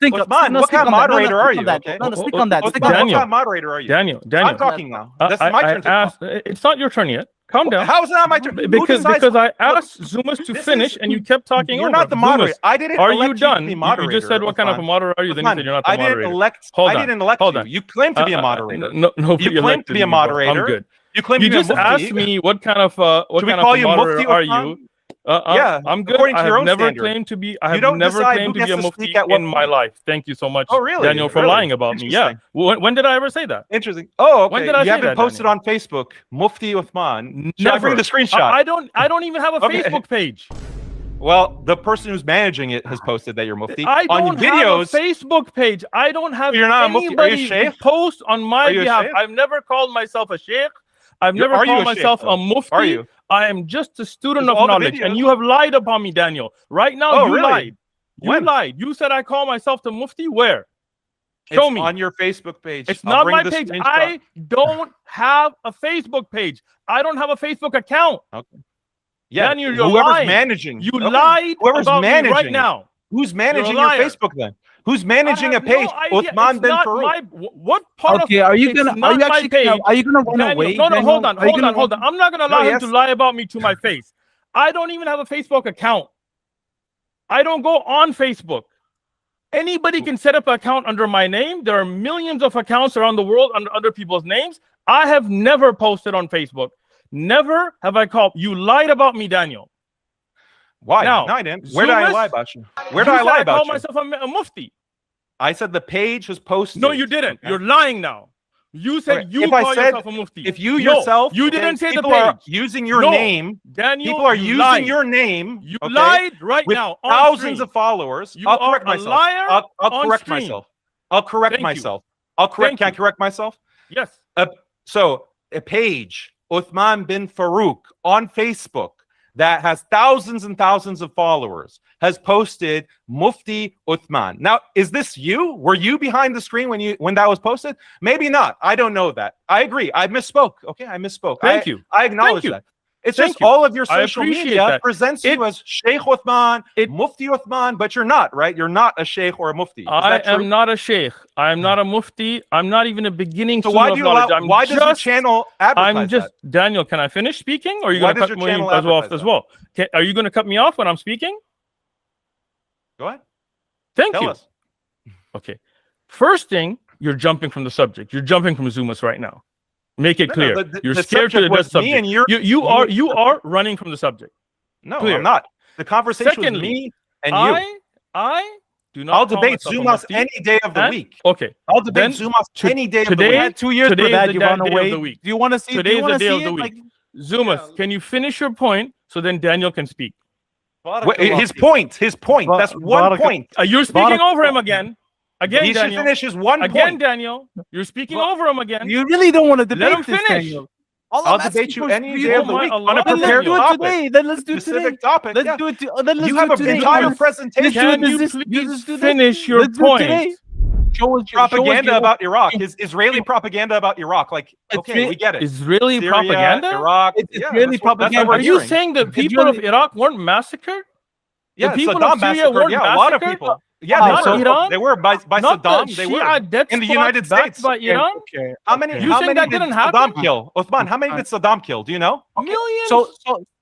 Uthman, what kind of moderator are you? Okay. No, stick on that. What kind of moderator are you? Daniel. I'm talking now. That's my turn to talk. It's not your turn yet. Calm down. How is it not my turn? Because I asked Zumas to finish and you kept talking. You're not the moderator. I didn't elect you to be moderator. You just said what kind of a moderator are you? Then you said you're not the moderator. I didn't elect you. You claim to be a moderator. No, you claim to be a moderator. I'm good. You claim to be a mufti. You just asked me what kind of moderator are you? Yeah, I'm good. I have never claimed to be. I have never claimed to be a mufti in my life. Thank you so much, Daniel, for lying about me. Yeah. When did I ever say that? Interesting. Oh, okay. When did I say that? You haven't posted on Facebook, Mufti Uthman. Should I bring the screenshot? I don't even have a Facebook page. Well, the person who's managing it has posted that you're Mufti. I don't have a Facebook page. I don't have anybody post on my behalf. I've never called myself a sheikh. I've never called myself a mufti. Are you? I am just a student of knowledge, and you have lied upon me, Daniel. Right now, you lied. You lied. You said I call myself the mufti. Where? Show me on your Facebook page. It's not my page. I don't have a Facebook page. I don't have a Facebook account. Okay. Yeah, Daniel, you're whoever's lying. managing. You lied about me right now. Who's managing your Facebook then? Who's managing a page? Uthman bin Farouk. What part of are you gonna run away? No, hold on. I'm not gonna allow him to lie about me to my face. I don't even have a Facebook account. I don't go on Facebook. Anybody can set up an account under my name. There are millions of accounts around the world under other people's names. I have never posted on Facebook. Never have I called. You lied about me, Daniel. Why? No, I didn't. Where did I lie about you? Where did I lie about you? I call myself a mufti. I said the page was posted. No, you didn't. Okay. You're lying now. You said you call yourself a mufti. If you yourself, you didn't say the page. Are using your name, Daniel. People are using your name. You lied right now. With thousands of followers. I'll correct myself. I'll correct myself. I'll correct myself. Can I correct myself? Yes. So a page, Uthman bin Farouk, on Facebook that has thousands and thousands of followers has posted Mufti Uthman. Now, is this you? Were you behind the screen when that was posted? Maybe not. I don't know that. I agree. I misspoke. Okay, I misspoke. Thank you. I acknowledge that. It's just all of your social media presents you as Sheikh Uthman, Mufti Uthman, but you're not, right? You're not a sheikh or a mufti. I am not a sheikh. I am not a mufti. I'm not even a beginning student of knowledge. Why does your channel advertise that? Daniel, can I finish speaking? Or are you going to cut me off as well? Are you going to cut me off when I'm speaking? Go ahead. Thank you. Okay. First thing, you're jumping from the subject. You're jumping from Zumas right now. Make it clear. You're scared to address the subject. You are running from the subject. No, I'm not. The conversation was me and you. I do not. I'll debate Zumas any day of the week. Okay. I'll debate Zumas any day of the week. You had 2 years for that. You run away. Do you want to see? Today's the day of the week. Zumas, can you finish your point so then Daniel can speak? His point. That's one point. You're speaking over him again. Again, he Daniel. Should finish his one point. Again, Daniel. You're speaking over him again. You really don't want to debate Let him this, finish. Daniel. I'll debate you any day of the week on a prepared topic. Then let's do it today. Specific topic. Let's do it. You have an entire presentation. Can you please finish your point? Propaganda about Iraq is Israeli propaganda about Iraq. Like, okay, we get it. Israeli propaganda? Iraq. It's Israeli propaganda. Are you saying the people of Iraq weren't massacred? Yeah, the people Saddam of Syria weren't massacred. A lot of people. Yeah, they were by Saddam. They were in the United States. By Iran? Okay. How many? You saying that didn't happen? Saddam kill? Uthman, how many did Saddam kill? Do you know? Millions. So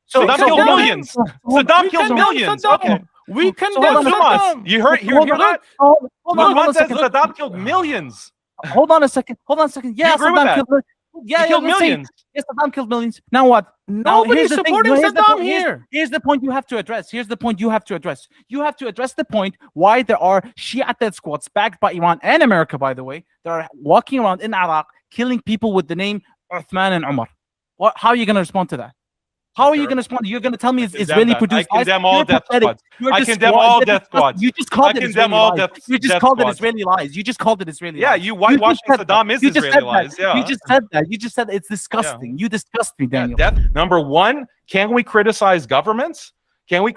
Saddam killed millions. Saddam killed millions. Okay. We condemn Saddam. You hear that? Uthman says Saddam killed millions. Hold on a second. Yeah, Saddam killed. He killed millions. Yes, Saddam killed millions. Now what? Nobody's supporting Saddam here. Here's the point you have to address. You have to address the point why there are Shia death squads backed by Iran and America, by the way, that are walking around in Iraq killing people with the name Uthman and Umar. How are you going to respond to that? How are you going to respond? You're going to tell me it's Israeli produced. I condemn all death squads. I condemn all death squads. You just called it Israeli lies. You just called it Israeli lies. You just called it Israeli lies. Yeah, you whitewashing Saddam is Israeli lies. Yeah. You just said that. You just said it's disgusting. You disgust me, Daniel. Number one, can we criticize governments? Because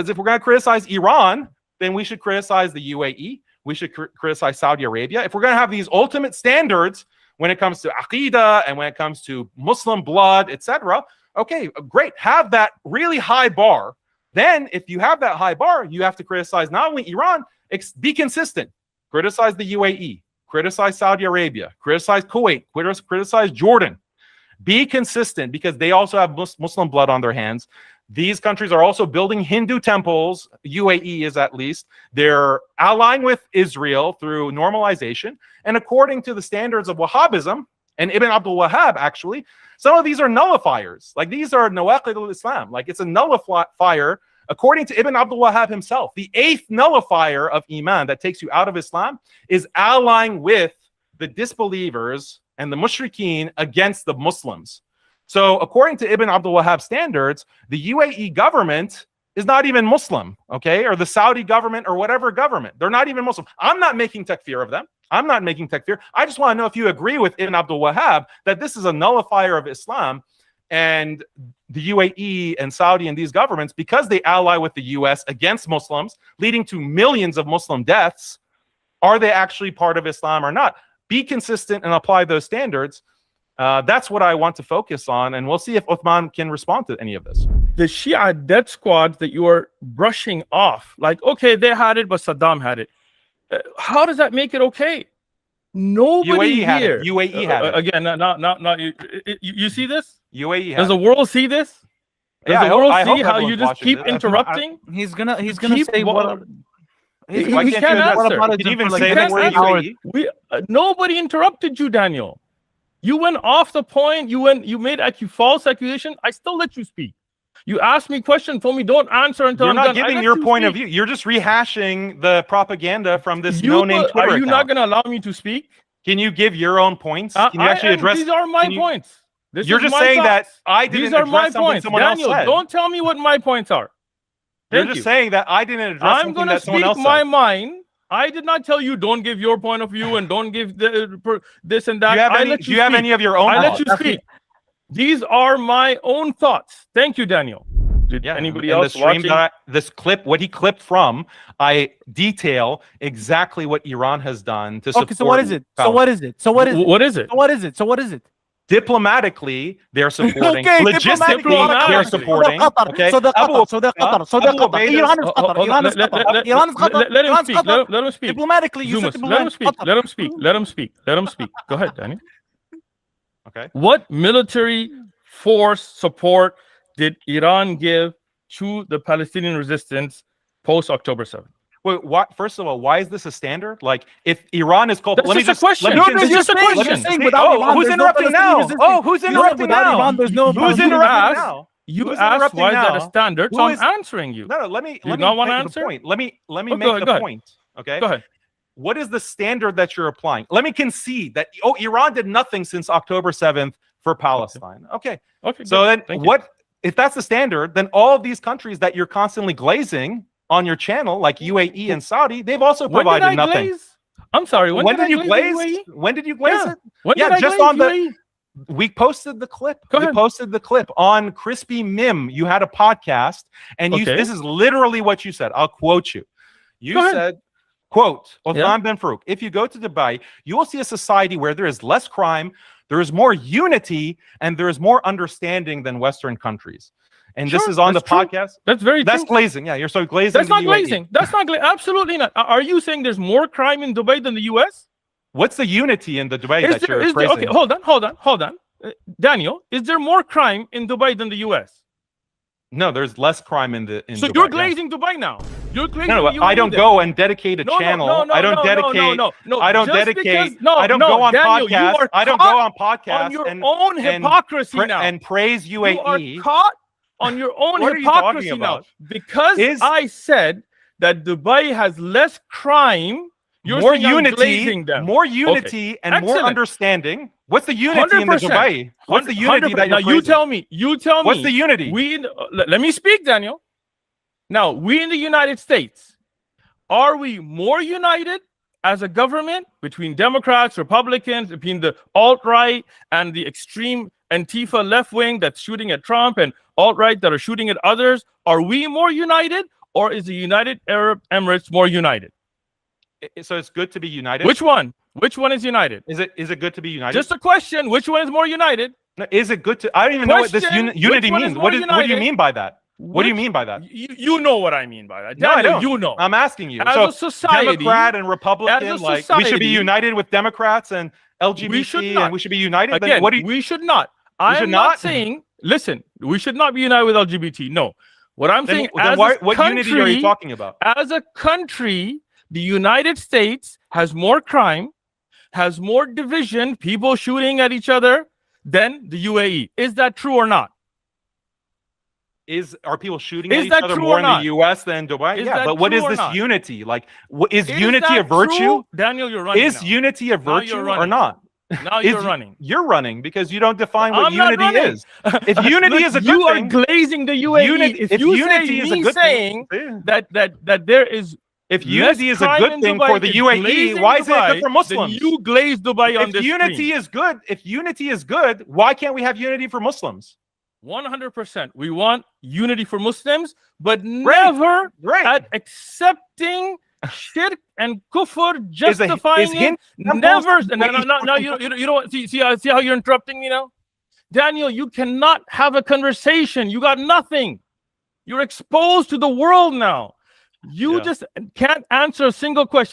if we're going to criticize Iran, then we should criticize the UAE. We should criticize Saudi Arabia. If we're going to have these ultimate standards when it comes to aqidah and when it comes to Muslim blood, etc., okay, great. Have that really high bar. Then, if you have that high bar, you have to criticize not only Iran. Be consistent. Criticize the UAE, criticize Saudi Arabia, criticize Kuwait, criticize Jordan. Be consistent, because they also have Muslim blood on their hands. These countries are also building Hindu temples. UAE is, at least. They're allying with Israel through normalization. And according to the standards of Wahhabism, and Ibn Abdul Wahhab, actually, some of these are nullifiers. Like, these are nawaqid al-Islam. Like, it's a nullifier. According to Ibn Abdul Wahhab himself, the 8th nullifier of Iman that takes you out of Islam is allying with the disbelievers and the mushrikeen against the Muslims. So according to Ibn Abdul Wahhab's standards, the UAE government is not even Muslim, okay? Or the Saudi government or whatever government. They're not even Muslim. I'm not making takfir of them. I'm not making takfir. I just want to know if you agree with Ibn Abdul Wahhab that this is a nullifier of Islam, and the UAE and Saudi and these governments, because they ally with the US against Muslims, leading to millions of Muslim deaths, are they actually part of Islam or not? Be consistent and apply those standards. That's what I want to focus on, and we'll see if Uthman can respond to any of this. The Shia death squads that you are brushing off, like, okay, they had it, but Saddam had it. How does that make it okay? Nobody UAE had here. it. UAE had it. Again, not you see this? UAE had Does the world see this? Does Yeah, the world I hope see how everyone's you just watching keep this. interrupting? He's gonna Keep say what? He Why can't can't you answer. What about it Can you even for, like, say the that next we're eight hours? UAE? Nobody interrupted you, Daniel. You went off the point. You made false accusation. I still let you speak. You asked me questions, told me don't answer until You're I'm not done. giving your point of view. You're just rehashing the propaganda from this no-name Twitter Are you account. not going to allow me to speak? Can you give your own points? Can you actually address? These are my points. You're just saying that I didn't address something someone else said. Daniel, don't tell me what my points are. You're just saying that I didn't address something that someone else said. I'm going to speak my mind. I did not tell you don't give your point of view and don't give this and that. Do you have any of your own? I let you speak. These are my own thoughts. Thank you, Daniel. Did anybody else watching? This clip, what he clipped from, I detail exactly what Iran has done to support. Okay, so what is it? So what is it? So what is it? What is it? So what is it? So what is it? Diplomatically, they're supporting. Okay, logistically, they're supporting. Okay. So Iran is Qatar. Iran is Qatar. Let him speak. Let him speak. Diplomatically, you said Let him speak. Let him speak. Let him speak. Let him speak. Go ahead, Danny. Okay. What military force support did Iran give to the Palestinian resistance post October 7th? Wait, first of all, why is this a standard? Like, if Iran is called, let me just question. It's just a question. Who's interrupting now? Oh, who's interrupting now? Who's interrupting now? You asked why is that a standard? So I'm answering you. No, let me not want to make answer? the point. Let me make the point. Okay. Go ahead. What is the standard that you're applying? Let me concede that Iran did nothing since October 7th for Palestine. Okay. So then what? If that's the standard, then all of these countries that you're constantly glazing on your channel, like UAE and Saudi, they've also provided nothing. Glaze? I'm sorry. When did you glaze? When did you glaze it? Just on the. We posted the clip. We posted the clip on Crispy Mim. You had a podcast, and this is literally what you said. I'll quote you. You said, quote, Uthman bin Farouk, if you go to Dubai, you will see a society where there is less crime, there is more unity, and there is more understanding than Western countries. And this is on the podcast. That's very true. That's glazing. Yeah, you're so glazing. That's not glazing. That's not glazing. Absolutely not. Are you saying there's more crime in Dubai than the US? What's the unity in the Dubai that you're praising? Okay, hold on. Daniel, is there more crime in Dubai than the US? No, there's less crime in Dubai. So you're glazing Dubai now. You're glazing. No, I don't go and dedicate a channel. I don't dedicate. I don't dedicate. I don't go on podcasts. I don't go on podcasts on your own hypocrisy now and praise UAE. You are caught on your own hypocrisy now because I said that Dubai has less crime. More unity, and more understanding. What's the unity in the Dubai? What's the unity that you're praising? You tell me. What's the unity? Let me speak, Daniel. Now, we in the United States, are we more united as a government between Democrats, Republicans, between the alt-right and the extreme Antifa left wing that's shooting at Trump and alt-right that are shooting at others? Are we more united, or is the United Arab Emirates more united? So it's good to be united. Which one? Which one is united? Is it good to be united? Just a question. Which one is more united? No, is it good to? I don't even know what this unity means. What do you mean by that? What do you mean by that? You know what I mean by that. No, I Daniel, don't. you know. I'm asking you. As So a society, Democrat and Republican, as a like we should be society- united with Democrats and LGBT, and we should be united. Again, Then what do you? we should not. I should am not not? saying. Listen, we should not be united with LGBT. No, what I'm saying. Then As why, a what unity are you country- talking about? As a country, the United States has more crime, has more division, people shooting at each other than the UAE. Is that true or not? Are people shooting Is at each that other true more or in not? the U.S. than Dubai? Is Yeah, that but what true is or this not? unity? Like, is Is unity a that virtue? true? Daniel, you're running. Is now. unity a Now virtue you're or running. not? Now you're running. You're running because you don't define what I'm not unity running. is. If unity Look, is a good you thing, are glazing the UAE. unity, if if you unity say is a me good saying thing, that there is if unity is a crime good in thing Dubai, for the it's UAE, glazing why is it Dubai, good for Muslims? then you glaze Dubai on If this unity screen. is good, if unity is good, why can't we have unity for Muslims? 100%. We want unity for Muslims, but never Great. at accepting shirk and kufr, justifying is it. Hindu Never. temples- No, you don't see how you're interrupting me now? Daniel, you cannot have a conversation. You got nothing. You're exposed to the world now. You Yeah. just can't answer a single question.